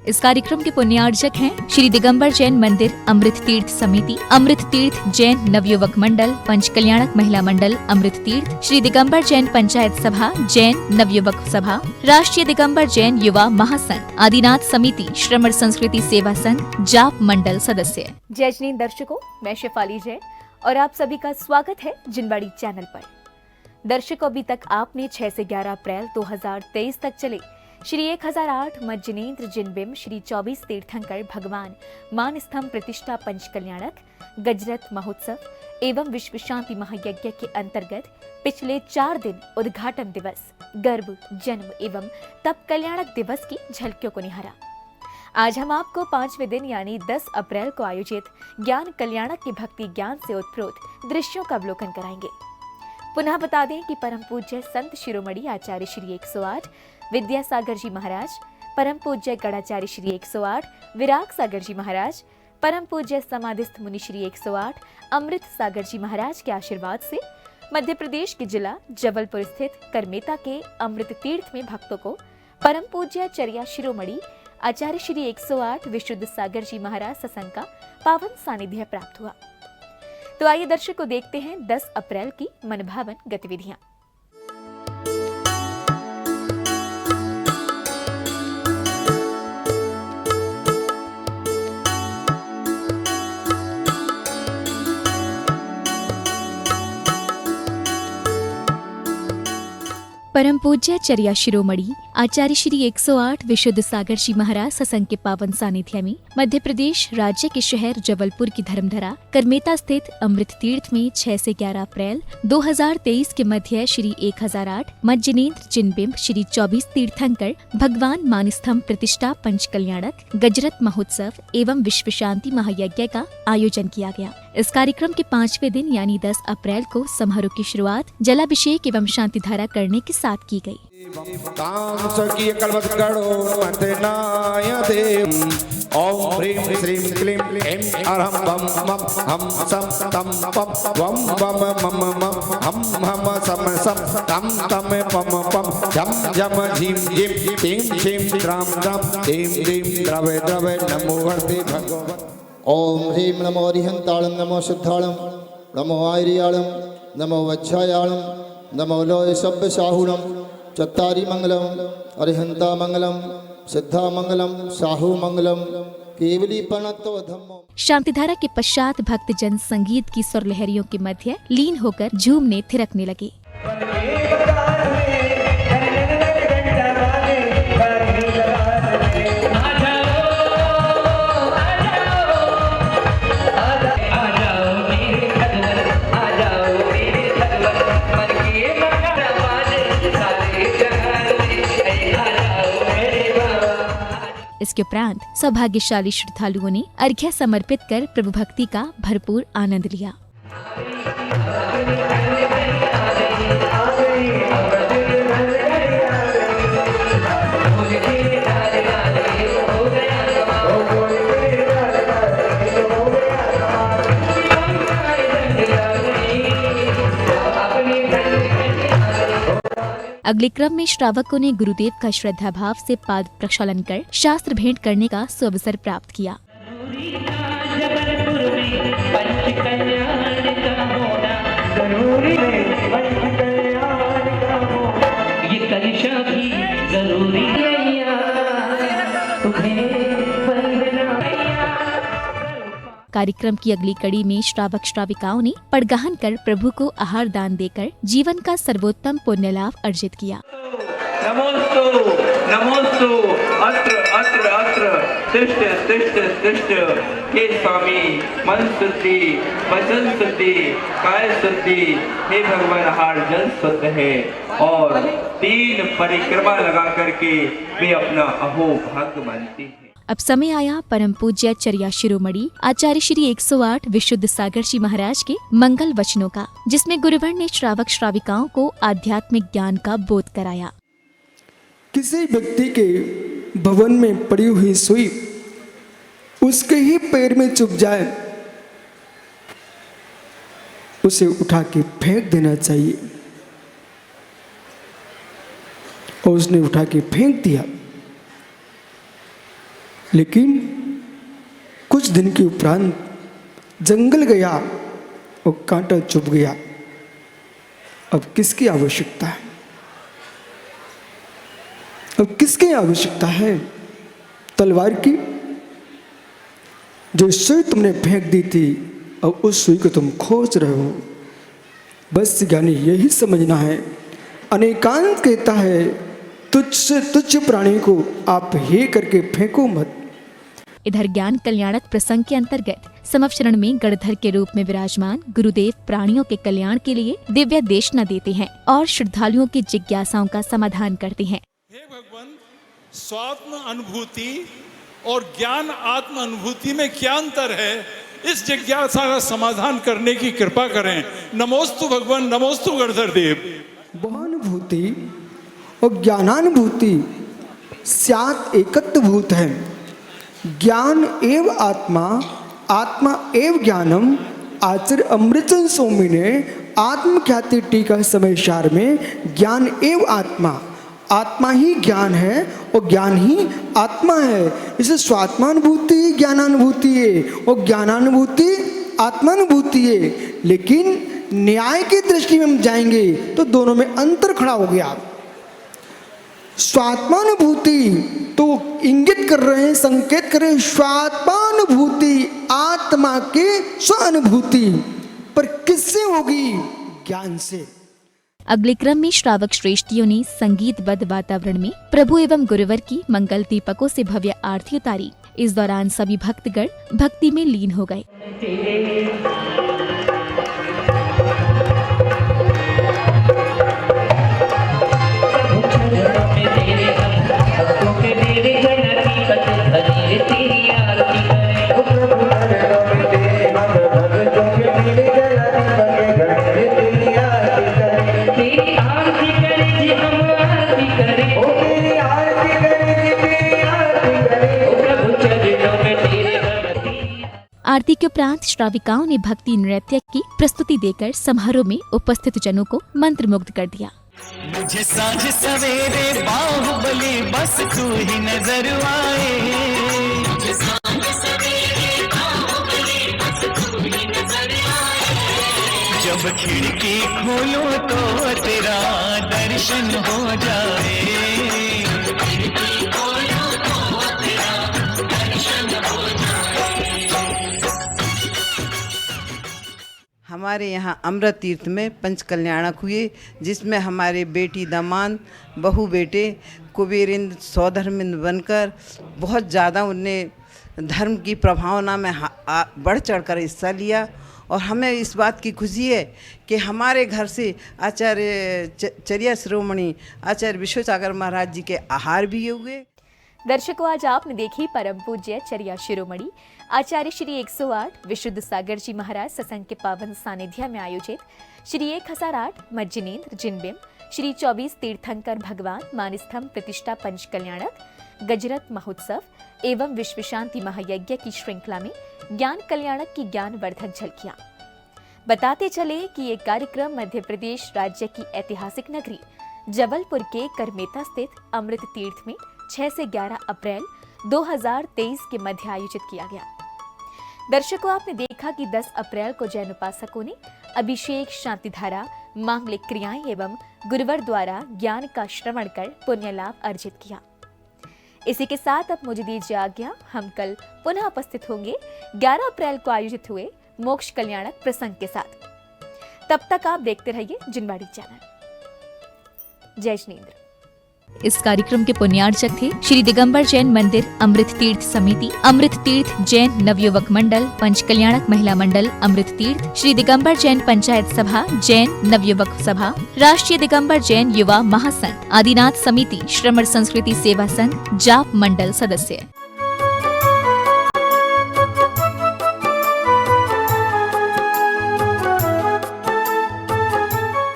इस कार्यक्रम के पुण्यार्जक हैं श्री दिगंबर जैन मंदिर अमृत तीर्थ समिति, अमृत तीर्थ जैन नवयुवक मंडल, पंच कल्याणक महिला मंडल अमृत तीर्थ, श्री दिगंबर जैन पंचायत सभा, जैन नवयुवक सभा, राष्ट्रीय दिगंबर जैन युवा महासंघ, आदिनाथ समिति, श्रमण संस्कृति सेवा संघ, जाप मंडल सदस्य। जय जैन दर्शकों, मैं शेफाली जैन और आप सभी का स्वागत है जिनवाड़ी चैनल पर। दर्शकों, अभी तक आपने 6 से 11 अप्रैल 2023 तक चले श्री 1008 मत जिनेन्द्र जिनबिंब श्री 24 तीर्थंकर भगवान मान स्तंभ प्रतिष्ठा पंच कल्याणक गजरत महोत्सव एवं विश्व शांति महायज्ञ के अंतर्गत पिछले 4 दिन उद्घाटन दिवस, गर्भ, जन्म एवं तप कल्याणक दिवस की झलकियों को निहारा। आज हम आपको 5वें दिन यानी 10 अप्रैल को आयोजित ज्ञान कल्याणक के भक्ति ज्ञान से उत्प्रोत दृश्यों का अवलोकन कराएंगे। पुनः बता दें कि परम पूज्य संत शिरोमणि आचार्य श्री 108 विद्यासागर जी महाराज, परम पूज्य गणाचार्य श्री 108 विराग सागर जी महाराज, परम पूज्य समाधिस्थ मुनि श्री 108 अमृत सागर जी महाराज के आशीर्वाद से मध्य प्रदेश के जिला जबलपुर स्थित करमेता के अमृत तीर्थ में भक्तों को परम पूज्य चर्या शिरोमणि आचार्य श्री 108 विशुद्ध सागर जी महाराज सत्संग का पावन सानिध्य प्राप्त हुआ। तो आइए दर्शकों, देखते हैं 10 अप्रैल की मनभावन गतिविधियां। परम पूज्य चर्या शिरोमणि आचार्य श्री 108 विशुद्ध सागर जी महाराज सत्संग के पावन सानिध्य में मध्य प्रदेश राज्य के शहर जबलपुर की धर्मधरा करमेता स्थित अमृत तीर्थ में 6 से 11 अप्रैल 2023 के मध्य श्री 1008 मत जिनेन्द्र जिनबिंब श्री 24 तीर्थंकर भगवान मान स्तंभ प्रतिष्ठा पंच कल्याणक गजरत महोत्सव एवं विश्व शांति महायज्ञ का आयोजन किया गया। इस कार्यक्रम के 5वें दिन यानी 10 अप्रैल को समारोह की शुरुआत जलाभिषेक एवं शांति धारा करने के साथ की गई। ओम ह्रीं श्रीं क्लीं ऐं अरहं बम मम हम सम तम पम वम वम मम मम हम हम सम सम तम तम पम पम झम झम झीं झीं टीं टीं द्रां द्रां टीं टीं द्रवे द्रवे नमो हरते भगवन्। ओम ह्रीं नमो अरिहंताळं नमो शुद्धाळं नमो आयर्याळं नमो वज्रायाळं नमो लोय सभ्य साहुणं चत्तारि मंगलम अरिहंता मंगलम सिद्धा मंगलम साहु मंगलम केवली प्रणतो धम्मो। शांतिधारा के पश्चात भक्तजन संगीत की स्वर लहरियों के मध्य लीन होकर झूमने थिरकने लगे। इसके उपरांत सौभाग्यशाली श्रद्धालुओं ने अर्घ्य समर्पित कर प्रभु भक्ति का भरपूर आनंद लिया। अगले क्रम में श्रावकों ने गुरुदेव का श्रद्धा भाव से पाद प्रक्षालन कर शास्त्र भेंट करने का सुअवसर प्राप्त किया। कार्यक्रम की अगली कड़ी में श्रावक श्राविकाओं ने पड़गाहन कर प्रभु को आहार दान देकर जीवन का सर्वोत्तम पुण्य लाभ अर्जित किया। नमोस्तु नमोस्तु अत्र अत्र अत्र तिष्ठ तिष्ठ तिष्ठ हे स्वामी, मन शुद्धि वचन शुद्धि काय शुद्धि, हे भगवान आहार जल शुद्ध है और 3 परिक्रमा लगा करके वे अपना अहो भाग्य मानती है। अब समय आया परम पूज्य चर्या शिरोमणि आचार्य श्री 108 विशुद्ध सागर जी महाराज के मंगल वचनों का, जिसमें गुरुवर ने श्रावक श्राविकाओं को आध्यात्मिक ज्ञान का बोध कराया। किसी व्यक्ति के भवन में पड़ी हुई सुई उसके ही पैर में चुभ जाए, उसे उठा के फेंक देना चाहिए। और उसने उठा के फेंक दिया। लेकिन कुछ दिन के उपरांत जंगल गया और कांटा चुभ गया। अब किसकी आवश्यकता है? अब किसकी आवश्यकता है? तलवार की? जो सुई तुमने फेंक दी थी, अब उस सुई को तुम खोज रहे हो। बस ज्ञानी यही समझना है। अनेकांत कहता है तुच्छ से तुच्छ प्राणी को आप हे करके फेंको मत। इधर ज्ञान कल्याणक प्रसंग के अंतर्गत समवचरण में गणधर के रूप में विराजमान गुरुदेव प्राणियों के कल्याण के लिए दिव्य देशना देते हैं और श्रद्धालुओं की जिज्ञासाओं का समाधान करते हैं। हे भगवान, स्वात्म अनुभूति और ज्ञान आत्म अनुभूति में क्या अंतर है, इस जिज्ञासा का समाधान करने की कृपा करें। नमोस्तु भगवान, नमोस्तु गणधर देव। ब्रह्मानुभूति और ज्ञानानुभूति स्यात् एकत्वभूत है। ज्ञान एव आत्मा, आत्मा एव ज्ञानम। आचार्य अमृतचंद स्वामी ने आत्मख्याति टीका समय सार में ज्ञान एव आत्मा, आत्मा ही ज्ञान है और ज्ञान ही आत्मा है। इसे स्वात्मानुभूति ज्ञानानुभूति है और ज्ञानानुभूति आत्मानुभूति है। लेकिन न्याय की दृष्टि में हम जाएंगे तो दोनों में अंतर खड़ा हो गया। स्वात्मानुभूति तो इंगित कर रहे हैं, संकेत कर रहे हैं स्वात्मानुभूति आत्मा के स्वानुभूति, पर किससे होगी? ज्ञान से। अगले क्रम में श्रावक श्रेष्ठियों ने संगीतबद्ध वातावरण में प्रभु एवं गुरुवर की मंगल दीपकों से भव्य आरती उतारी। इस दौरान सभी भक्तगण भक्ति में लीन हो गए। आरती के उपरांत श्राविकाओं ने भक्ति नृत्य की प्रस्तुति देकर समारोह में उपस्थित जनों को मंत्रमुग्ध कर दिया। मुझे साँझ सवेरे बाहुबली बस तू ही नजर आए। मुझे साँझ सवेरे बाहुबली बस तू ही नजर आए। जब खिड़की खोलो तो तेरा दर्शन हो जाए। खिड़की खोलो तो तेरा दर्शन हो जाए। हमारे यहाँ अमृत तीर्थ में पंच कल्याणक हुए, जिसमें हमारे बेटी दामाद बहू बेटे कुबेरेंद्र सौधर्मिंद बनकर बहुत ज़्यादा उनने धर्म की प्रभावना में बढ़ चढ़कर हिस्सा लिया। और हमें इस बात की खुशी है कि हमारे घर से आचार्य चर्या शिरोमणि आचार्य विश्वसागर महाराज जी के आहार भी हुए। दर्शकों, आज आपने देखी परम पूज्य चर्या शिरोमणि आचार्य श्री 108 विशुद्ध सागर जी महाराज सत्संग के पावन सानिध्य में आयोजित श्री 1008 मज्जनेन्द्र जिनबिम श्री 24 तीर्थंकर भगवान मानस्तंभ प्रतिष्ठा पंच कल्याणक गजरत महोत्सव एवं विश्व शांति महायज्ञ की श्रृंखला में ज्ञान कल्याणक की ज्ञानवर्धक झलकियां। बताते चले कि ये कार्यक्रम मध्य प्रदेश राज्य की ऐतिहासिक नगरी जबलपुर के करमेता स्थित अमृत तीर्थ में 6 से 11 अप्रैल 2023 के मध्य आयोजित किया गया। दर्शकों, आपने देखा कि 10 अप्रैल को जैन उपासकों ने अभिषेक, शांतिधारा, मांगलिक क्रियाएं एवं गुरुवर द्वारा ज्ञान का श्रवण कर पुण्य लाभ अर्जित किया। इसी के साथ अब मुझे दीजिए आज्ञा। हम कल पुनः उपस्थित होंगे 11 अप्रैल को आयोजित हुए मोक्ष कल्याणक प्रसंग के साथ। तब तक आप देखते रहिए जिनवाड़ी चैनल। जय जिनेंद्र। इस कार्यक्रम के पुण्यार्चक थे श्री दिगंबर जैन मंदिर अमृत तीर्थ समिति, अमृत तीर्थ जैन नवयुवक मंडल, पंच कल्याणक महिला मंडल, अमृत तीर्थ, श्री दिगंबर जैन पंचायत सभा, जैन नवयुवक सभा, राष्ट्रीय दिगंबर जैन युवा महासंघ, आदिनाथ समिति, श्रमण संस्कृति सेवा संघ, जाप मंडल सदस्य।